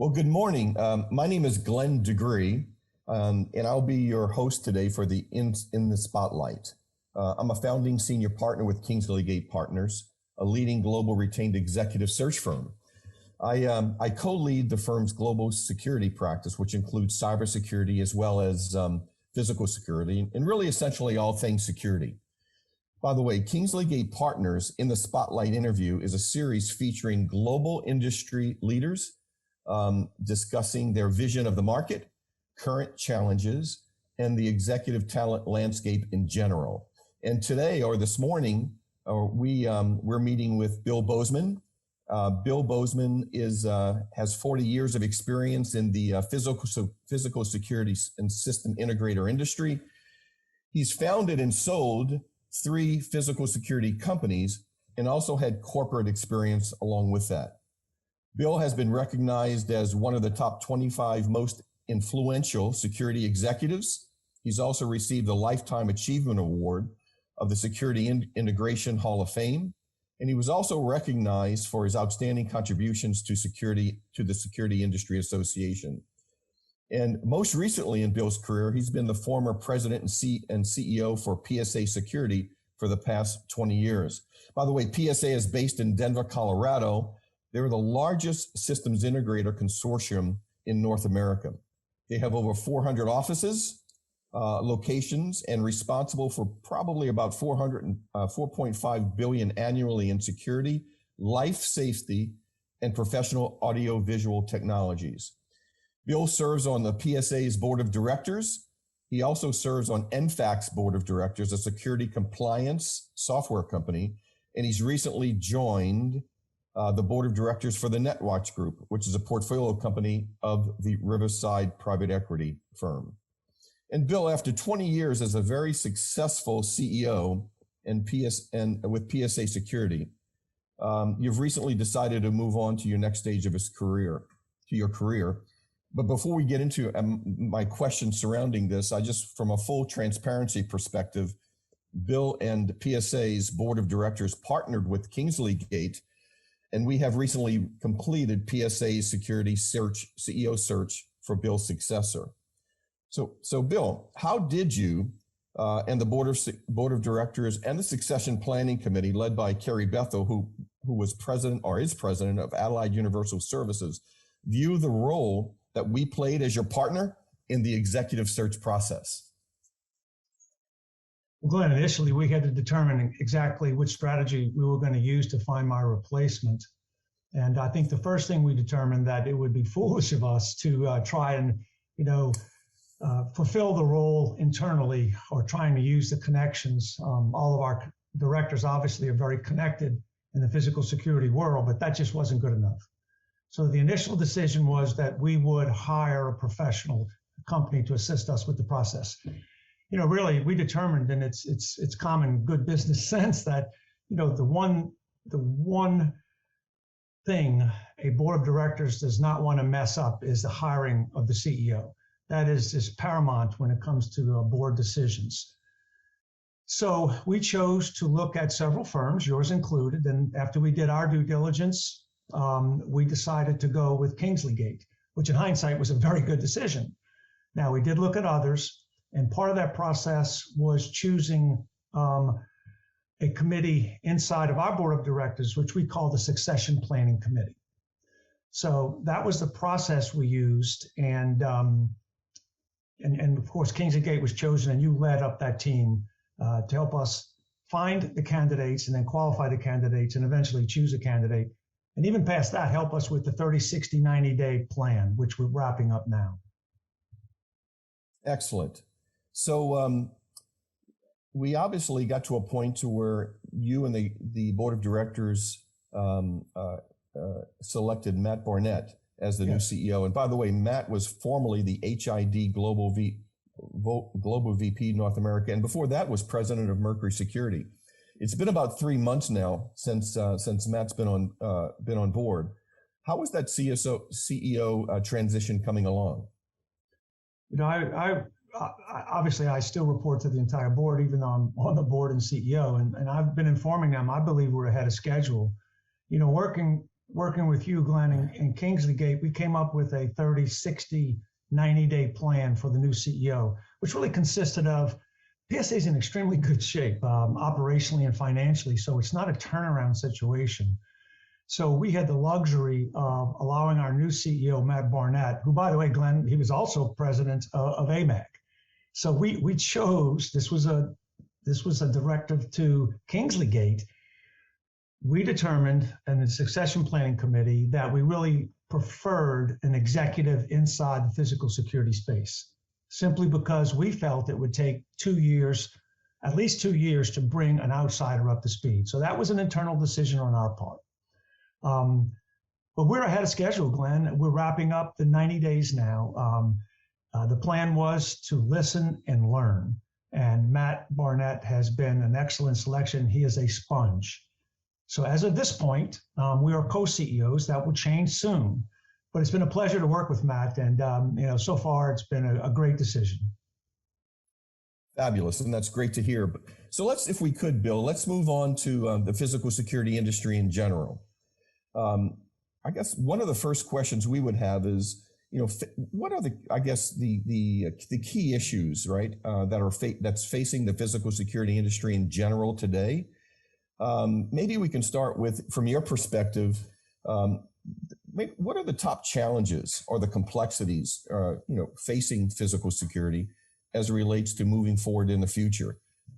Well, good morning. My name is Glenn de Gruy, and I'll be your host today for the In the Spotlight. I'm a founding senior partner with Kingsley Partners, a leading global retained executive search firm. I co-lead the firm's global security practice, which includes cybersecurity as well as physical security, and really essentially all things security. By the way, Kingsley Partners In the Spotlight interview is a series featuring global industry leaders discussing their vision of the market, current challenges, and the executive talent landscape in general. And today, or this morning, we're meeting with Bill Bozeman. Bill Bozeman has 40 years of experience in the physical security and system integrator industry. He's founded and sold 3 physical security companies and also had corporate experience along with that. Bill has been recognized as one of the top 25 most influential security executives. He's also received the Lifetime Achievement Award of the Security Integration Hall of Fame. And he was also recognized for his outstanding contributions to the Security Industry Association. And most recently in Bill's career, he's been the former president and CEO for PSA Security for the past 20 years. By the way, PSA is based in Denver, Colorado. They're the largest systems integrator consortium in North America. They have over 400 offices, locations, and responsible for probably about 4.5 billion annually in security, life safety, and professional audio-visual technologies. Bill serves on the PSA's board of directors. He also serves on NFAC's board of directors, a security compliance software company, and he's recently joined the board of directors for the NetWatch Group, which is a portfolio company of the Riverside private equity firm. And Bill, after 20 years as a very successful CEO and with PSA Security, you've recently decided to move on to your next stage of your career. But before we get into my question surrounding this, from a full transparency perspective, Bill and PSA's board of directors partnered with Kingsley, and we have recently completed PSA's security CEO search for Bill's successor. So Bill, how did you and the board of directors and the succession planning committee led by Carrie Bethel, who was president or is president of Allied Universal Services, view the role that we played as your partner in the executive search process? Well, Glenn, initially we had to determine exactly which strategy we were going to use to find my replacement. And I think the first thing we determined that it would be foolish of us to try and, fulfill the role internally or trying to use the connections. All of our directors obviously are very connected in the physical security world, but that just wasn't good enough. So the initial decision was that we would hire a professional company to assist us with the process. Really, we determined, and it's common good business sense that, the one thing a board of directors does not want to mess up is the hiring of the CEO. That is paramount when it comes to board decisions. So we chose to look at several firms, yours included, and after we did our due diligence, we decided to go with Kingsley, which in hindsight was a very good decision. Now, we did look at others, and part of that process was choosing a committee inside of our board of directors, which we call the Succession Planning Committee. So that was the process we used, and of course, Kingsley was chosen, and you led up that team to help us find the candidates and then qualify the candidates and eventually choose a candidate. And even past that, help us with the 30, 60, 90-day plan, which we're wrapping up now. Excellent. So we obviously got to a point to where you and the board of directors selected Matt Barnett as the new CEO. And by the way, Matt was formerly the HID Global VP North America, and before that was president of Mercury Security. It's been about 3 months now since Matt's been on board. How is that CEO transition coming along? I obviously I still report to the entire board, even though I'm on the board and CEO, and I've been informing them. I believe we're ahead of schedule. Working working with you, Glenn, and Kingsley Gate, we came up with a 30, 60, 90-day plan for the new CEO, which really consisted of PSA is in extremely good shape operationally and financially, so it's not a turnaround situation. So we had the luxury of allowing our new CEO, Matt Barnett, who, by the way, Glenn, he was also president of AMAG. So we chose, this was a directive to Kingsley Gate. We determined in the succession planning committee that we really preferred an executive inside the physical security space, simply because we felt it would take 2 years, at least 2 years, to bring an outsider up to speed. So that was an internal decision on our part. But we're ahead of schedule, Glenn. We're wrapping up the 90 days now. The plan was to listen and learn. And Matt Barnett has been an excellent selection. He is a sponge. So as of this point, we are co-CEOs. That will change soon. But it's been a pleasure to work with Matt. And so far, it's been a great decision. Fabulous. And that's great to hear. So let's, if we could, Bill, let's move on to the physical security industry in general. I guess one of the first questions we would have is, what are the key issues, right, that's facing the physical security industry in general today? Maybe we can start with, from your perspective, what are the top challenges or the complexities, facing physical security as it relates to moving forward in the future?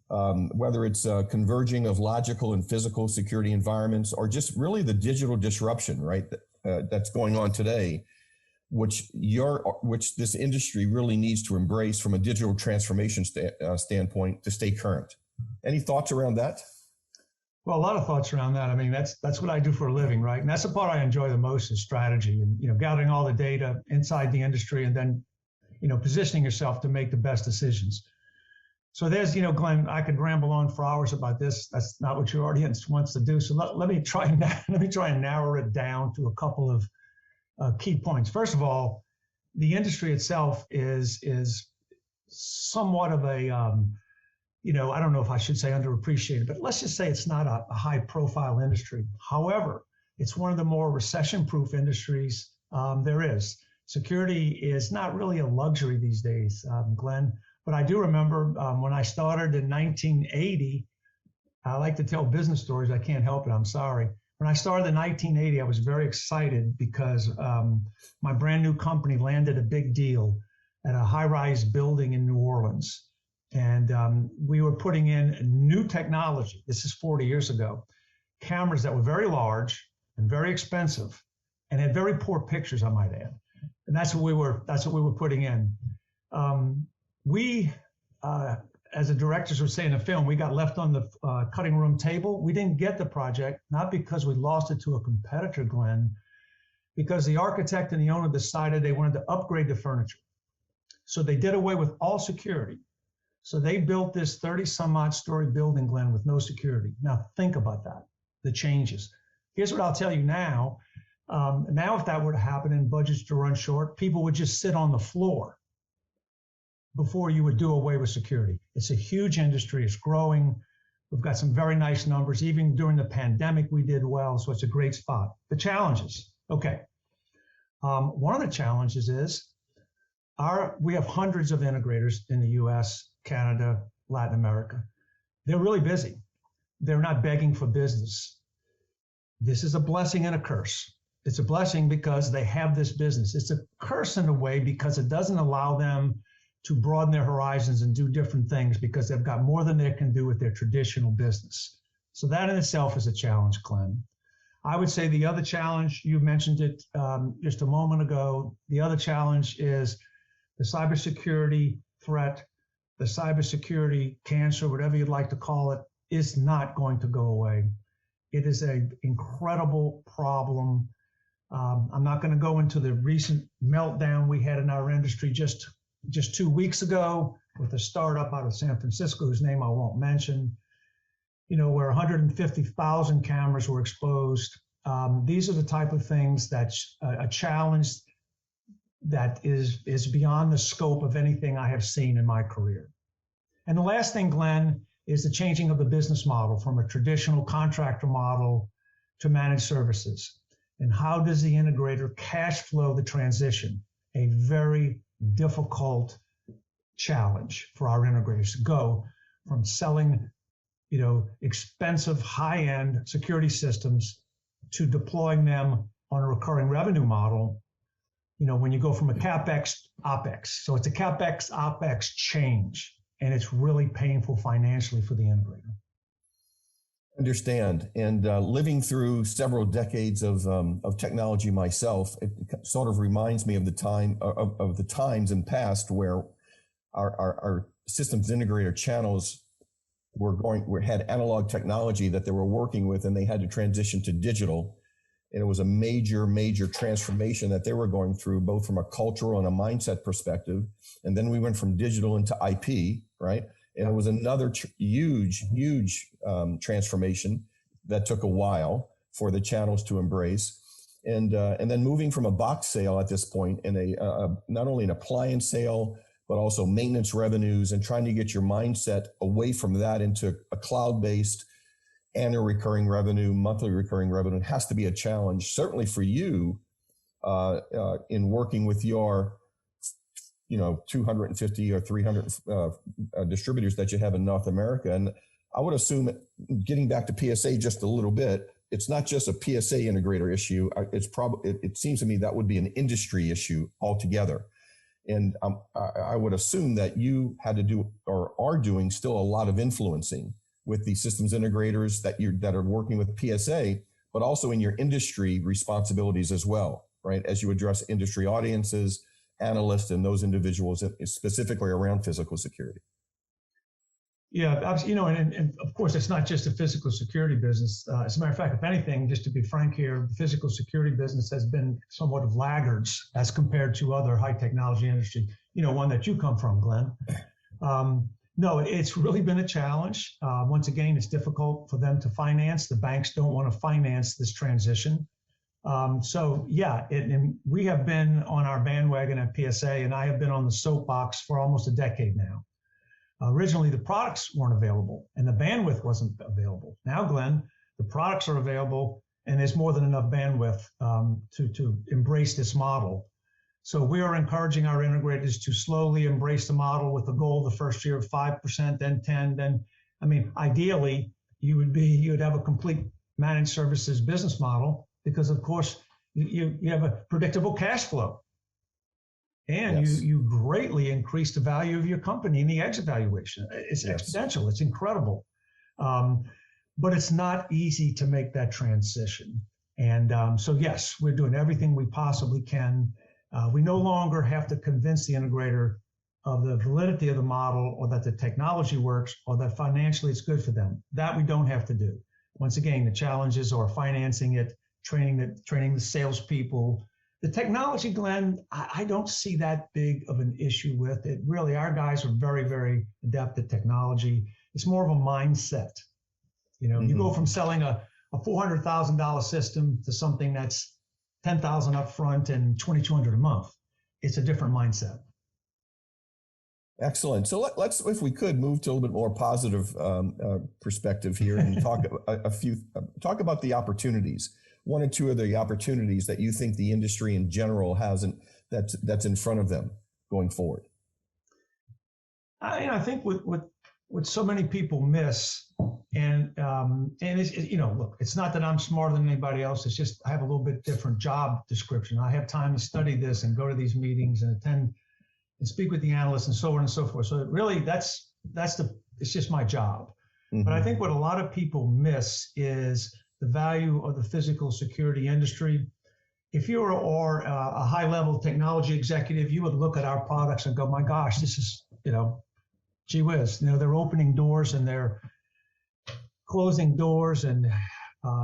Whether it's converging of logical and physical security environments, or just really the digital disruption, right, that's going on today, which this industry really needs to embrace from a digital transformation standpoint to stay current. Any thoughts around that? Well, a lot of thoughts around that. I mean, that's what I do for a living, right? And that's the part I enjoy the most is strategy and gathering all the data inside the industry and then positioning yourself to make the best decisions. So there's, Glenn, I could ramble on for hours about this. That's not what your audience wants to do. So let me try and narrow it down to a couple of key points. First of all, the industry itself is somewhat of a, I don't know if I should say underappreciated, but let's just say it's not a high-profile industry. However, it's one of the more recession-proof industries there is. Security is not really a luxury these days, Glenn. But I do remember when I started in 1980, I like to tell business stories. I can't help it. I'm sorry. When I started in 1980, I was very excited because my brand new company landed a big deal at a high-rise building in New Orleans. And we were putting in new technology. This is 40 years ago. Cameras that were very large and very expensive and had very poor pictures, I might add. And that's what we were putting in. We, as the directors would say in the film, we got left on the cutting room table. We didn't get the project, not because we lost it to a competitor, Glenn, because the architect and the owner decided they wanted to upgrade the furniture. So they did away with all security. So they built this 30-some-odd story building, Glenn, with no security. Now think about that, the changes. Here's what I'll tell you now. Now if that were to happen and budgets to run short, people would just sit on the floor before you would do away with security. It's a huge industry. It's growing. We've got some very nice numbers. Even during the pandemic, we did well. So it's a great spot. The challenges. Okay. One of the challenges is we have hundreds of integrators in the US, Canada, Latin America. They're really busy. They're not begging for business. This is a blessing and a curse. It's a blessing because they have this business. It's a curse in a way because it doesn't allow them to broaden their horizons and do different things because they've got more than they can do with their traditional business. So that in itself is a challenge, Glenn. I would say the other challenge, you mentioned it just a moment ago, the other challenge is the cybersecurity threat, the cybersecurity cancer, whatever you'd like to call it, is not going to go away. It is an incredible problem. I'm not going to go into the recent meltdown we had in our industry just 2 weeks ago with a startup out of San Francisco, whose name I won't mention, where 150,000 cameras were exposed. These are the type of things that's a challenge that is beyond the scope of anything I have seen in my career. And the last thing, Glenn, is the changing of the business model from a traditional contractor model to managed services. and how does the integrator cash flow the transition? A very difficult challenge for our integrators to go from selling, expensive high-end security systems to deploying them on a recurring revenue model. When you go from a CapEx OpEx, so it's a CapEx OpEx change, and it's really painful financially for the integrator. Understand. And living through several decades of technology myself, it sort of reminds me of the times in past where our systems integrator channels had analog technology that they were working with, and they had to transition to digital. And it was a major, major transformation that they were going through, both from a cultural and a mindset perspective. And then we went from digital into IP, right? And it was another huge transformation that took a while for the channels to embrace. And then moving from a box sale at this point in not only an appliance sale, but also maintenance revenues, and trying to get your mindset away from that into a cloud-based annual recurring revenue, monthly recurring revenue. It has to be a challenge, certainly for you in working with your 250 or 300 distributors that you have in North America. And I would assume, getting back to PSA just a little bit, it's not just a PSA integrator issue. It seems to me that would be an industry issue altogether. And I would assume that you had to do, or are doing, still a lot of influencing with the systems integrators that are working with PSA, but also in your industry responsibilities as well, right? As you address industry audiences, analysts, and those individuals specifically around physical security. Yeah, and of course, it's not just a physical security business. As a matter of fact, if anything, just to be frank here, the physical security business has been somewhat of laggards as compared to other high technology industry, one that you come from, Glenn. No, it's really been a challenge. Once again, it's difficult for them to finance. The banks don't want to finance this transition. So yeah, and we have been on our bandwagon at PSA, and I have been on the soapbox for almost a decade now. Originally, the products weren't available and the bandwidth wasn't available. Now, Glenn, the products are available and there's more than enough bandwidth to embrace this model. So we are encouraging our integrators to slowly embrace the model with the goal the first year of 5%, then 10, then, ideally, you'd have a complete managed services business model, because of course you have a predictable cash flow. And yes, you greatly increase the value of your company in the exit valuation. It's exponential. It's incredible. But it's not easy to make that transition. And so, yes, we're doing everything we possibly can. We no longer have to convince the integrator of the validity of the model, or that the technology works, or that financially it's good for them. That we don't have to do. Once again, the challenges are financing it, training the salespeople. The technology, Glenn, I don't see that big of an issue with it. Really, our guys are very, very adept at technology. It's more of a mindset. You go from selling a $400,000 system to something that's $10,000 up front and $2,200 a month. It's a different mindset. Excellent. So let's, if we could, move to a little bit more positive perspective here and talk talk about the opportunities. One or two of the opportunities that you think the industry in general hasn't, that's in front of them going forward. I think what so many people miss, and it's, look, it's not that I'm smarter than anybody else. It's just I have a little bit different job description. I have time to study this and go to these meetings and attend and speak with the analysts and so on and so forth. So really, it's just my job. Mm-hmm. But I think what a lot of people miss is the value of the physical security industry. If you are a high-level technology executive, you would look at our products and go, my gosh, this is, gee whiz. They're opening doors and they're closing doors and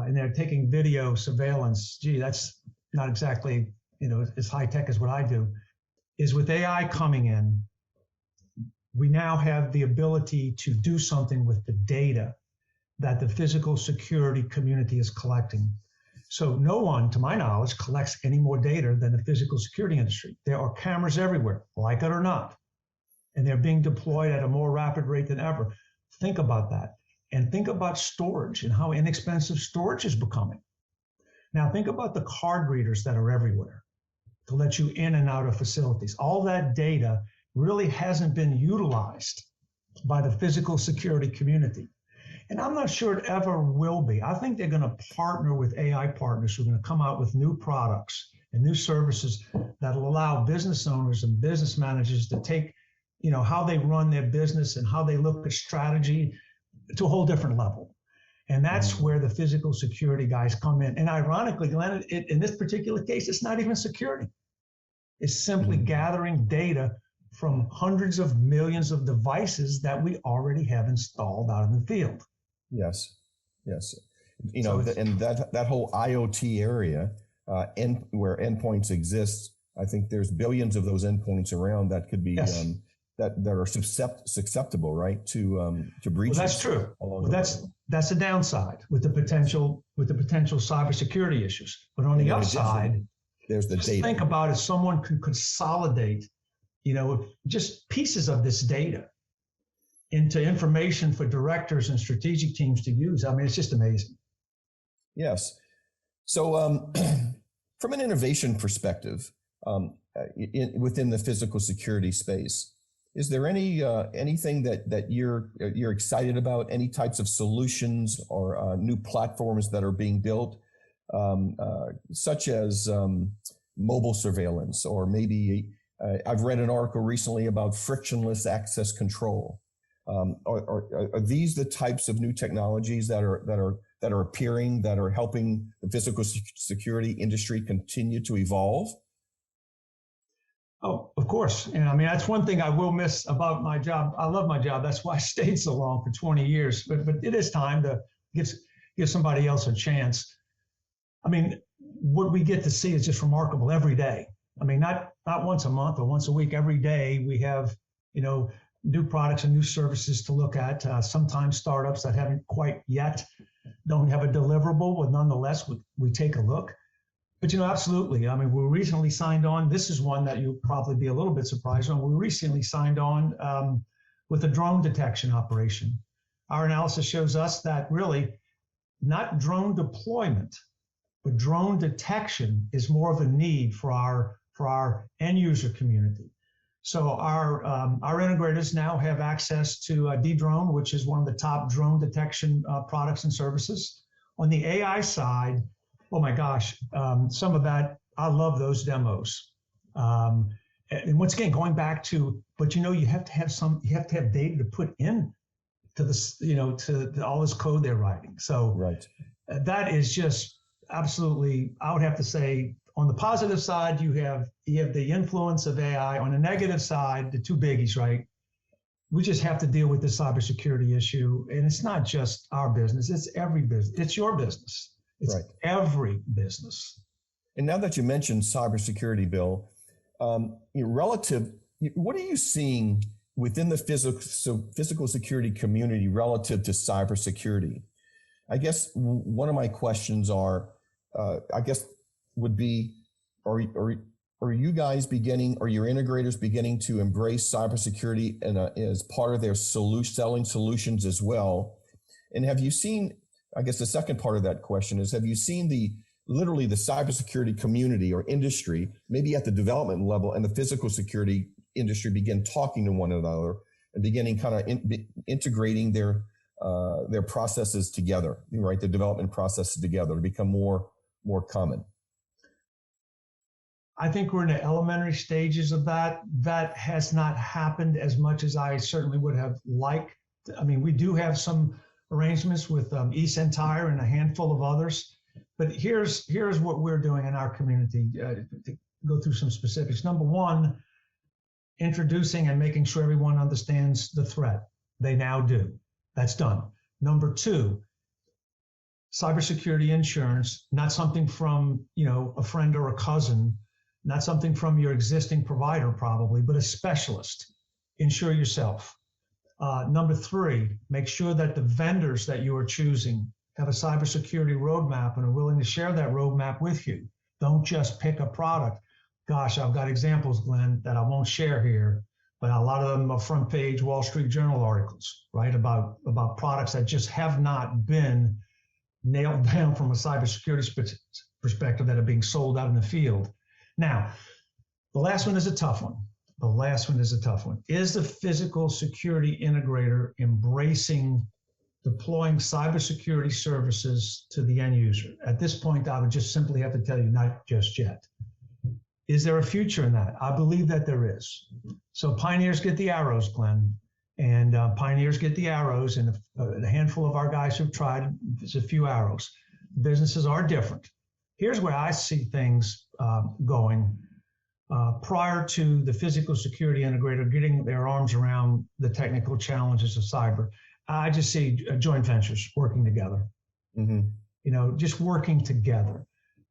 they're taking video surveillance. Gee, that's not exactly, as high-tech as what I do. Is with AI coming in, we now have the ability to do something with the data that the physical security community is collecting. So no one, to my knowledge, collects any more data than the physical security industry. There are cameras everywhere, like it or not, and they're being deployed at a more rapid rate than ever. Think about that, and think about storage and how inexpensive storage is becoming. Now think about the card readers that are everywhere to let you in and out of facilities. All that data really hasn't been utilized by the physical security community. And I'm not sure it ever will be. I think they're going to partner with AI partners who are going to come out with new products and new services that will allow business owners and business managers to take, how they run their business and how they look at strategy to a whole different level. And that's where the physical security guys come in. And ironically, Glenn, in this particular case, it's not even security. It's simply gathering data from hundreds of millions of devices that we already have installed out in the field. Yes. And that whole IoT area, where endpoints exist, I think there's billions of those endpoints around that could be that are susceptible, right, to breaches. Well, that's true. Well, that's a downside with the potential cybersecurity issues. But on the upside, there's the data. Think about if someone could consolidate, just pieces of this data into information for directors and strategic teams to use. I mean, it's just amazing. Yes. So from an innovation perspective, within the physical security space, is there anything that you're excited about? Any types of solutions or new platforms that are being built, such as mobile surveillance, or maybe I've read an article recently about frictionless access control. Are these the types of new technologies that are appearing, that are helping the physical security industry continue to evolve? Oh, of course. And I mean, that's one thing I will miss about my job. I love my job. That's why I stayed so long for 20 years. But it is time to give somebody else a chance. I mean, what we get to see is just remarkable every day. I mean, not once a month or once a week. Every day we have, new products and new services to look at. Sometimes startups that haven't quite yet don't have a deliverable, but nonetheless, we take a look. But, absolutely. I mean, we recently signed on. This is one that you'll probably be a little bit surprised on. We recently signed on with a drone detection operation. Our analysis shows us that really not drone deployment, but drone detection is more of a need for our end user community. So our integrators now have access to Dedrone, which is one of the top drone detection products and services. On the AI side, oh my gosh, some of that, I love those demos. And once again, going back to, but you have to have data to put in to this, to all this code they're writing. So right. That is just absolutely, I would have to say, on the positive side, you have the influence of AI. On the negative side, the two biggies, right? We just have to deal with the cybersecurity issue. And it's not just our business, it's every business. It's your business. It's right. Every business. And now that you mentioned cybersecurity, Bill, what are you seeing within the physical security community relative to cybersecurity? I guess one of my questions would be, are you guys beginning, or your integrators beginning to embrace cybersecurity as part of their selling solutions as well? And have you seen, I guess the second part of that question is, have you seen literally the cybersecurity community or industry, maybe at the development level, and the physical security industry begin talking to one another and beginning kind of integrating their processes together, right? The development processes together to become more common? I think we're in the elementary stages of that. That has not happened as much as I certainly would have liked. I mean, we do have some arrangements with eCentire and a handful of others. But here's what we're doing in our community to go through some specifics. Number one, introducing and making sure everyone understands the threat. They now do. That's done. Number two, cybersecurity insurance, not something from a friend or a cousin, not something from your existing provider probably, but a specialist. Insure yourself. Number three, make sure that the vendors that you are choosing have a cybersecurity roadmap and are willing to share that roadmap with you. Don't just pick a product. Gosh, I've got examples, Glenn, that I won't share here, but a lot of them are front page Wall Street Journal articles, right? About products that just have not been nailed down from a cybersecurity perspective that are being sold out in the field. Now, the last one is a tough one. Is the physical security integrator embracing deploying cybersecurity services to the end user? At this point, I would just simply have to tell you, not just yet. Is there a future in that? I believe that there is. So pioneers get the arrows, Glenn, and pioneers get the arrows, and a handful of our guys who've tried, it's a few arrows. Businesses are different. Here's where I see things going. Prior to the physical security integrator getting their arms around the technical challenges of cyber, I just see joint ventures working together. Mm-hmm. Just working together.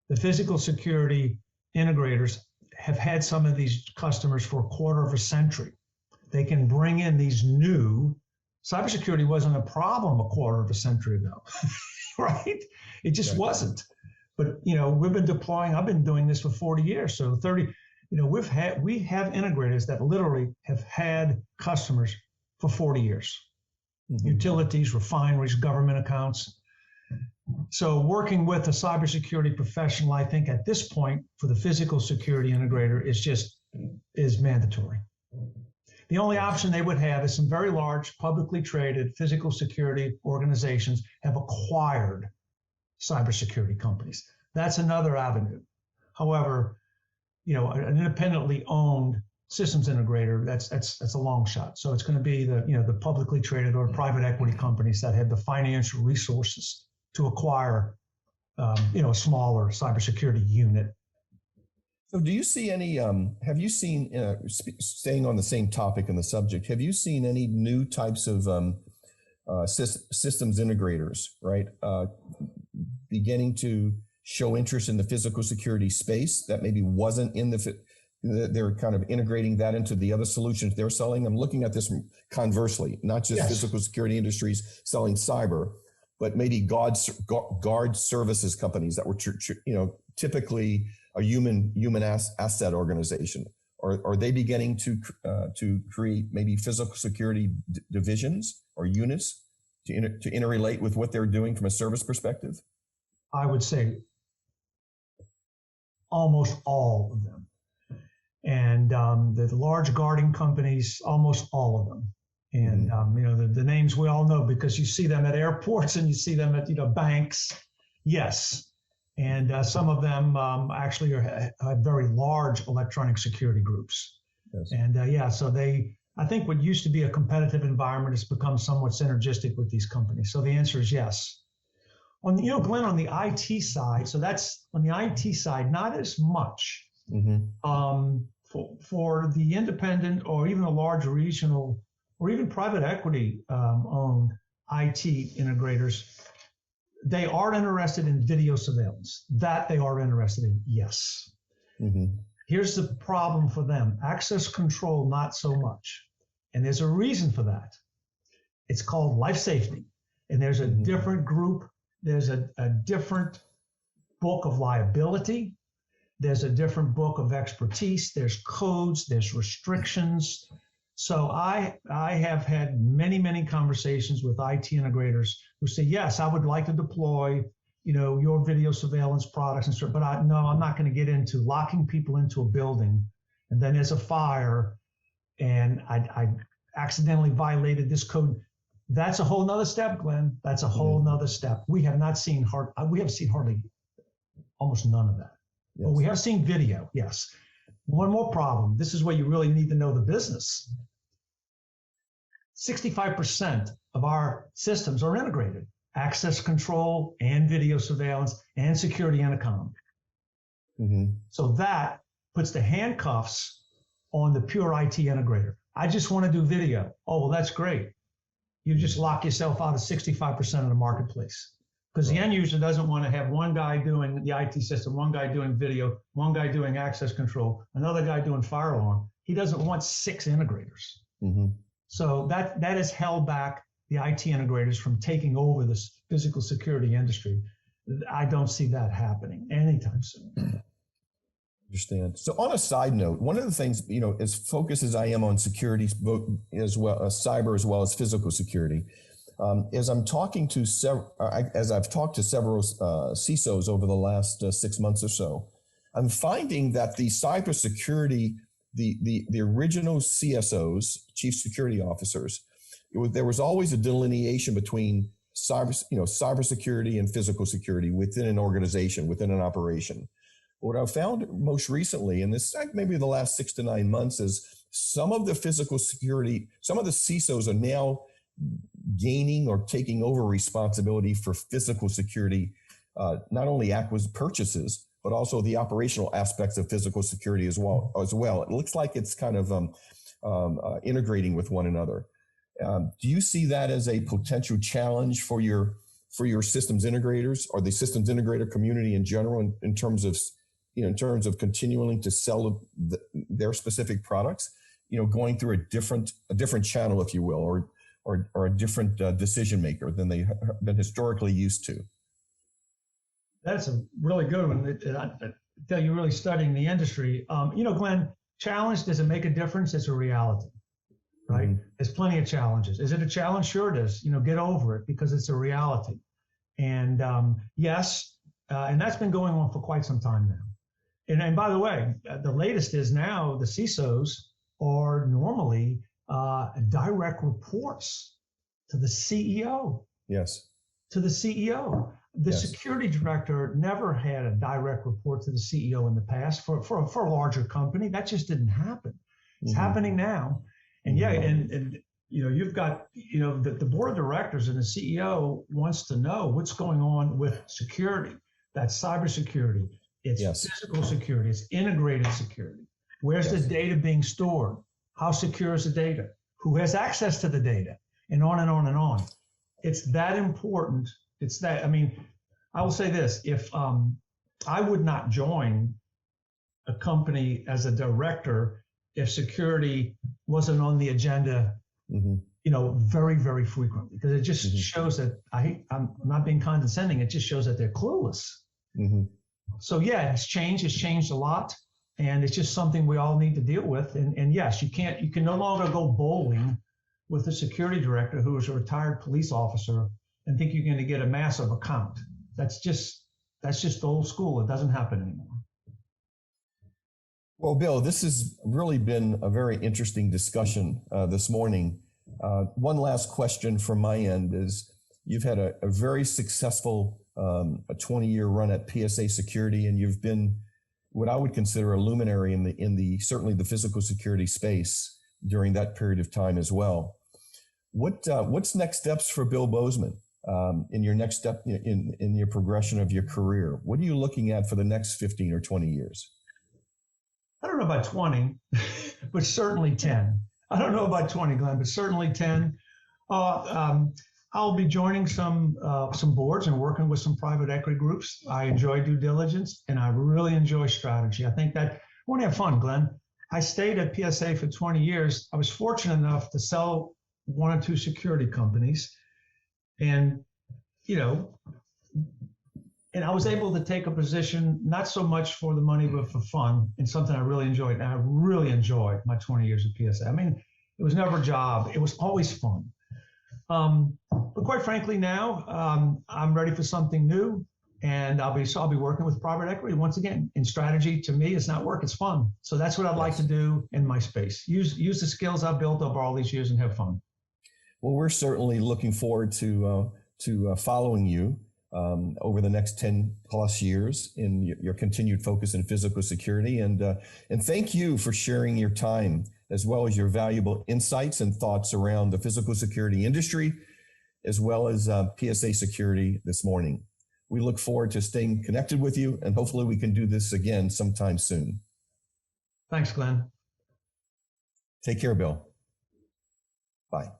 The physical security integrators have had some of these customers for a quarter of a century. They can bring in these new, cybersecurity wasn't a problem a quarter of a century ago, right? It just wasn't. But, we've been deploying, I've been doing this for 40 years. So 30, we have integrators that literally have had customers for 40 years. Mm-hmm. Utilities, refineries, government accounts. So working with a cybersecurity professional, I think at this point for the physical security integrator is mandatory. The only option they would have is some very large publicly traded physical security organizations have acquired cybersecurity companies. That's another avenue. However, an independently owned systems integrator, that's a long shot. So it's going to be the publicly traded or private equity companies that have the financial resources to acquire, a smaller cybersecurity unit. So do you see any, have you seen, staying on the same topic and the subject, have you seen any new types of systems integrators, right, beginning to show interest in the physical security space that maybe wasn't in they're kind of integrating that into the other solutions they're selling? I'm looking at this conversely, not just physical security industries selling cyber, but maybe guard services companies that were typically a human asset organization. Are they beginning to create maybe physical security divisions or units to interrelate with what they're doing from a service perspective? I would say almost all of them. And the large guarding companies, almost all of them. And, the names we all know because you see them at airports and you see them at, banks. Yes. And some of them actually have very large electronic security groups. Yes. And so I think what used to be a competitive environment has become somewhat synergistic with these companies. So the answer is yes. Glenn, on the IT side, so that's on the IT side, not as much. Mm-hmm. For the independent or even a large regional or even private equity owned IT integrators, they are interested in video surveillance. That they are interested in, yes. Mm-hmm. Here's the problem for them. Access control, not so much. And there's a reason for that. It's called life safety. And there's a different group. There's a different book of liability. There's a different book of expertise. There's codes. There's restrictions. So I have had many, many conversations with IT integrators who say, yes, I would like to deploy, your video surveillance products and stuff, but I'm not going to get into locking people into a building. And then there's a fire and I accidentally violated this code. That's a whole nother step, Glenn. That's a whole nother step. We have seen hardly almost none of that. Yes. But we have seen video, yes. One more problem. This is where you really need to know the business. 65% of our systems are integrated. Access control and video surveillance and security intercom. Mm-hmm. So that puts the handcuffs on the pure IT integrator. I just want to do video. Oh, well, that's great. You just lock yourself out of 65% of the marketplace because the end user doesn't want to have one guy doing the IT system, one guy doing video, one guy doing access control, another guy doing fire alarm. He doesn't want 6 integrators. Mm-hmm. So that has held back the IT integrators from taking over this physical security industry. I don't see that happening anytime soon. Understand. So on a side note, one of the things, as focused as I am on security as well as cyber as well as physical security, As I'm talking to as I've talked to several CISOs over the last 6 months or so, I'm finding that the cybersecurity, the original CSOs, chief security officers, there was always a delineation between cybersecurity and physical security within an organization, within an operation. What I've found most recently, and this maybe the last 6 to 9 months, is some of the physical security, some of the CISOs are now gaining or taking over responsibility for physical security, not only purchases, but also the operational aspects of physical security as well. It looks like it's kind of integrating with one another. Do you see that as a potential challenge for your systems integrators or the systems integrator community in general, in terms of continuing to sell their specific products, going through a different channel, if you will, or a different decision maker than they have been historically used to? That's a really good one. I tell you, really studying the industry. Glenn, challenge, does it make a difference? It's a reality, right? Mm-hmm. There's plenty of challenges. Is it a challenge? Sure it is. Get over it, because it's a reality. And yes, and that's been going on for quite some time now. And by the way, the latest is now the CISOs are normally direct reports to the CEO. Yes. To the CEO. The yes. security director never had a direct report to the CEO in the past for a larger company. That just didn't happen. It's mm-hmm. happening now. And yeah, and you've got, the board of directors and the CEO wants to know what's going on with security. That's cybersecurity. It's yes. physical security. It's integrated security. Where's yes. the data being stored? How secure is the data? Who has access to the data? And on and on and on. It's that important. It's that, I will say this, if I would not join a company as a director if security wasn't on the agenda, mm-hmm. Very, very frequently, because it just mm-hmm. shows that I'm not being condescending. It just shows that they're clueless. Mm-hmm. So yeah, it's changed a lot. And it's just something we all need to deal with. And yes, you can no longer go bowling with a security director who is a retired police officer and think you're going to get a massive account. That's just old school. It doesn't happen anymore. Well, Bill, this has really been a very interesting discussion this morning. One last question from my end is, you've had a very successful a 20-year run at PSA Security, and you've been what I would consider a luminary in the certainly the physical security space during that period of time as well. What's next steps for Bill Bozeman in your next step in your progression of your career? What are you looking at for the next 15 or 20 years? I don't know about 20, but certainly 10. I don't know about 20, Glenn, but certainly 10. I'll be joining some boards and working with some private equity groups. I enjoy due diligence, and I really enjoy strategy. I think that I want to have fun, Glenn. I stayed at PSA for 20 years. I was fortunate enough to sell 1 or 2 security companies, and and I was able to take a position, not so much for the money, but for fun, and something I really enjoyed. And I really enjoyed my 20 years at PSA. It was never a job. It was always fun. But quite frankly, now I'm ready for something new, and I'll be working with private equity once again. And strategy to me is not work; it's fun. So that's what I'd like to do in my space. Use the skills I've built over all these years and have fun. Well, we're certainly looking forward to following you over the next 10 plus years in your continued focus in physical security, and thank you for sharing your time as well as your valuable insights and thoughts around the physical security industry, as well as PSA Security this morning. We look forward to staying connected with you, and hopefully we can do this again sometime soon. Thanks, Glenn. Take care, Bill. Bye.